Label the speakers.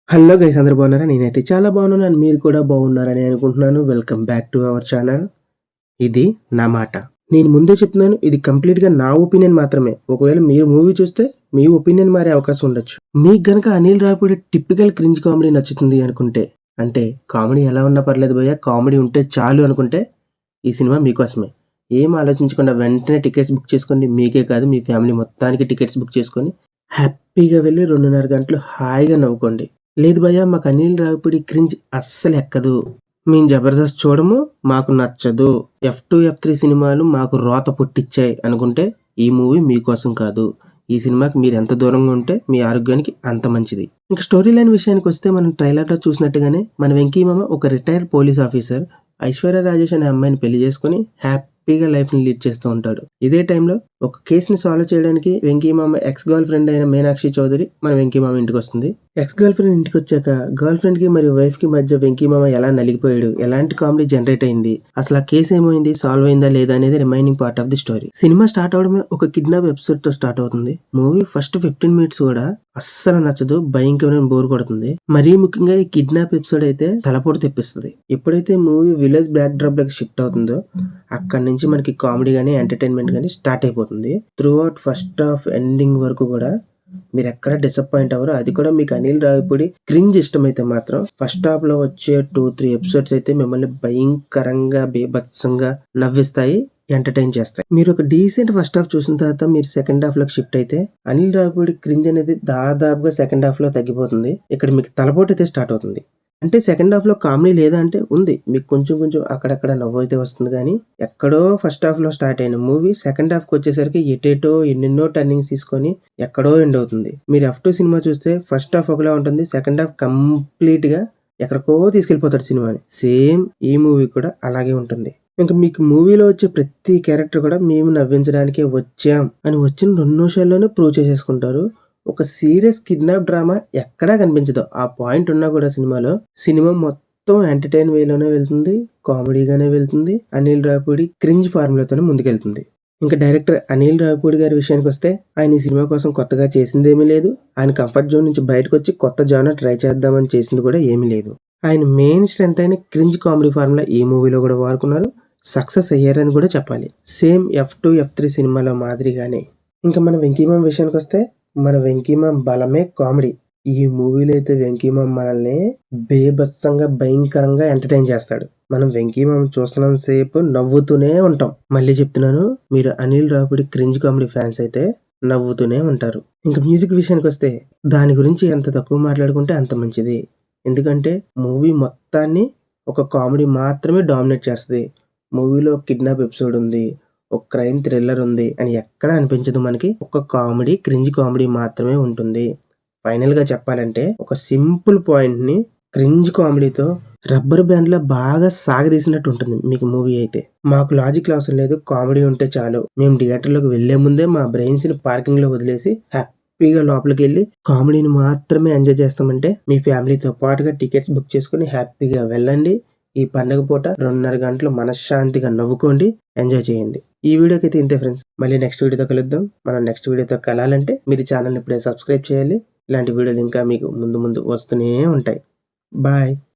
Speaker 1: Hello guys, అందరూ బాగున్నారా? నేనైతే చాలా బాగున్నాను. మీరు కూడా బాగున్నారని అనుకుంటున్నాను. Welcome back to our channel. ఇది నా మాట. నేను ముందే చెప్తున్నాను, ఇది కంప్లీట్గా నా ఒపీనియన్ మాత్రమే. ఒకవేళ మీరు మూవీ చూస్తే మీ ఒపీనియన్ మారే అవకాశం ఉండొచ్చు. మీకు గనక Anil Ravipudi typical cringe comedy నచ్చుతుంది అనుకుంటే, అంటే కామెడీ ఎలా ఉన్నా పర్లేదు భయ్య, కామెడీ ఉంటే చాలు అనుకుంటే ఈ సినిమా మీకోసమే. ఏం ఆలోచించకుండా వెంటనే టికెట్స్ బుక్ చేసుకోండి. మీకే కాదు, మీ ఫ్యామిలీ మొత్తానికి టికెట్స్ బుక్ చేసుకొని హ్యాపీగా వెళ్ళి 2:30 గంటలు హాయిగా నవ్వుకోండి. లేదు భయ్యా, మాకు అనిల్ రావిపూడి క్రింజ్ అస్సలు ఎక్కదు, మేము జబర్దస్త్ చూడము, మాకు నచ్చదు, F2 F3 సినిమాలు మాకు రోత పుట్టించాయి అనుకుంటే ఈ మూవీ మీకోసం కాదు. ఈ సినిమాకి మీరు ఎంత దూరంగా ఉంటే మీ ఆరోగ్యానికి అంత మంచిది. ఇంకా స్టోరీ లైన్ విషయానికి వస్తే, మనం ట్రైలర్లో చూసినట్టుగానే మన వెంకీ మామ ఒక retired police officer Aishwarya Rajesh అనే అమ్మాయిని పెళ్లి చేసుకుని హ్యాపీగా లైఫ్ని లీడ్ చేస్తూ ఉంటాడు. ఇదే టైంలో ఒక కేసుని సాల్వ్ చేయడానికి వెంకీ మామ ఎక్స్ గర్ల్ ఫ్రెండ్ అయిన మీనాక్షి చౌదరి మన వెంకీ మామ ఇంటికి వస్తుంది. ఎక్స్ గర్ల్ ఫ్రెండ్ ఇంటికి వచ్చాక గర్ల్ ఫ్రెండ్ కి మరియు వైఫ్ కి మధ్య వెంకీ మామ ఎలా నలిగిపోయాడు, ఎలాంటి కామెడీ జనరేట్ అయింది, అసలు ఆ కేసు ఏమైంది, సాల్వ్ అయిందా లేదా అనేది remaining part of the story. Cinema start అవడమే ఒక కిడ్నాప్ ఎపిసోడ్ తో స్టార్ట్ అవుతుంది. మూవీ ఫస్ట్ 15 మినిట్స్ కూడా అస్సలు నచ్చదు, భయంకరమైన బోర్ కొడుతుంది. మరీ ముఖ్యంగా ఈ కిడ్నాప్ ఎపిసోడ్ అయితే తలపోటు తెప్పిస్తుంది. ఎప్పుడైతే మూవీ విలేజ్ బ్యాక్ డ్రాప్ లకి షిఫ్ట్ అవుతుందో అక్కడి నుంచి మనకి కామెడీ గానీ ఎంటర్టైన్మెంట్ గానీ స్టార్ట్ అయిపోతుంది. Through out first half ending వరకు కూడా మీరు ఎక్కడ డిసప్పాయింట్ అవ్వరు. అది కూడా మీకు అనిల్ రావిపూడి క్రింజ్ ఇష్టమైతే మాత్రం ఫస్ట్ హాఫ్ లో వచ్చే 2-3 ఎపిసోడ్స్ అయితే మిమ్మల్ని భయంకరంగా బీభత్సంగా నవ్విస్తాయి, ఎంటర్టైన్ చేస్తాయి. మీరు ఒక డీసెంట్ ఫస్ట్ హాఫ్ చూసిన తర్వాత మీరు సెకండ్ హాఫ్ లోకి షిఫ్ట్ అయితే అనిల్ రావిపూడి క్రింజ్ అనేది దాదాపుగా సెకండ్ హాఫ్ లో తగ్గిపోతుంది. ఇక్కడ మీకు తలపోటు అయితే స్టార్ట్ అవుతుంది. అంటే సెకండ్ హాఫ్ లో కామెడీ లేదా అంటే ఉంది, మీకు కొంచెం కొంచెం అక్కడక్కడ నవ్వు అయితే వస్తుంది. కానీ ఎక్కడో ఫస్ట్ హాఫ్ లో స్టార్ట్ అయిన మూవీ సెకండ్ హాఫ్ కి వచ్చేసరికి ఎటేటో ఎన్నెన్నో టర్నింగ్స్ తీసుకొని ఎక్కడో ఎండ్ అవుతుంది. మీరు F2 సినిమా చూస్తే ఫస్ట్ హాఫ్ ఒకలా ఉంటుంది, సెకండ్ హాఫ్ కంప్లీట్ గా ఎక్కడికో తీసుకెళ్లిపోతాడు సినిమాని. సేమ్ ఈ మూవీ కూడా అలాగే ఉంటుంది. ఇంకా మీకు మూవీలో వచ్చే ప్రతి క్యారెక్టర్ కూడా మేము నవ్వించడానికే వచ్చాం అని వచ్చిన 2 నిమిషాల్లోనే ప్రూవ్ చేసేసుకుంటారు. ఒక సీరియస్ కిడ్నాప్ డ్రామా ఎక్కడా కనిపించదు. ఆ పాయింట్ ఉన్నా కూడా సినిమా మొత్తం ఎంటర్టైన్ వేలోనే వెళ్తుంది, కామెడీగానే వెళ్తుంది. అనిల్ రావిపూడి క్రింజ్ ఫార్ములాతోనే ముందుకెళ్తుంది. ఇంకా డైరెక్టర్ అనిల్ రావిపూడి గారి విషయానికి వస్తే, ఆయన ఈ సినిమా కోసం కొత్తగా చేసిందేమీ లేదు. ఆయన కంఫర్ట్ జోన్ నుంచి బయటకు వచ్చి కొత్త జానర్ ట్రై చేద్దామని చేసింది కూడా ఏమీ లేదు. ఆయన మెయిన్ స్ట్రెంత్ అయిన క్రింజ్ కామెడీ ఫార్ములా ఈ మూవీలో కూడా వాడుకున్నారు, సక్సెస్ అయ్యారని కూడా చెప్పాలి. సేమ్ F2 F3 సినిమాలో మాదిరిగానే. ఇంకా మన వెంకీమామ విషయానికి వస్తే, మన వెంకీమామ బలమే కామెడీ. ఈ మూవీలో అయితే వెంకీమామ మనల్ని బేభత్సంగా భయంకరంగా ఎంటర్టైన్ చేస్తాడు. మనం వెంకీమామ చూస్తున్నంత సేపు నవ్వుతూనే ఉంటాం. మళ్ళీ చెప్తున్నాను, మీరు Anil Ravipudi cringe comedy fans అయితే నవ్వుతూనే ఉంటారు. ఇంకా మ్యూజిక్ విషయానికి వస్తే, దాని గురించి ఎంత తక్కువ మాట్లాడుకుంటే అంత మంచిది. ఎందుకంటే మూవీ మొత్తాన్ని ఒక కామెడీ మాత్రమే డామినేట్ చేస్తుంది. మూవీలో కిడ్నాప్ ఎపిసోడ్ ఉంది, ఒక క్రైమ్ థ్రిల్లర్ ఉంది అని ఎక్కడ అనిపించదు. మనకి ఒక కామెడీ, క్రింజ్ కామెడీ మాత్రమే ఉంటుంది. ఫైనల్ గా చెప్పాలంటే, ఒక సింపుల్ పాయింట్ ని క్రింజ్ కామెడీతో రబ్బర్ బ్యాండ్ లా బాగా సాగదీసినట్టు ఉంటుంది మీకు మూవీ అయితే. మాకు లాజిక్ అవసరం లేదు, కామెడీ ఉంటే చాలు. మేము థియేటర్లోకి వెళ్లే ముందే మా బ్రెయిన్స్ ని పార్కింగ్ లో వదిలేసి హ్యాపీగా లోపలికి వెళ్ళి కామెడీని మాత్రమే ఎంజాయ్ చేస్తామంటే, మీ ఫ్యామిలీతో పాటుగా టికెట్స్ బుక్ చేసుకుని హ్యాపీగా వెళ్ళండి. ఈ పండుగ పూట 2:30 గంటలు మనశ్శాంతిగా నవ్వుకోండి, ఎంజాయ్ చేయండి. ఈ వీడియోకి అయితే ఇంతే ఫ్రెండ్స్. మళ్ళీ నెక్స్ట్ వీడియోతో కలుద్దాం. మనం నెక్స్ట్ వీడియోతో కలాలంటే మీరు ఛానల్ని ఇప్పుడే సబ్స్క్రైబ్ చేయాలి. ఇలాంటి వీడియోలు ఇంకా మీకు ముందు ముందు వస్తూనే ఉంటాయి. బాయ్.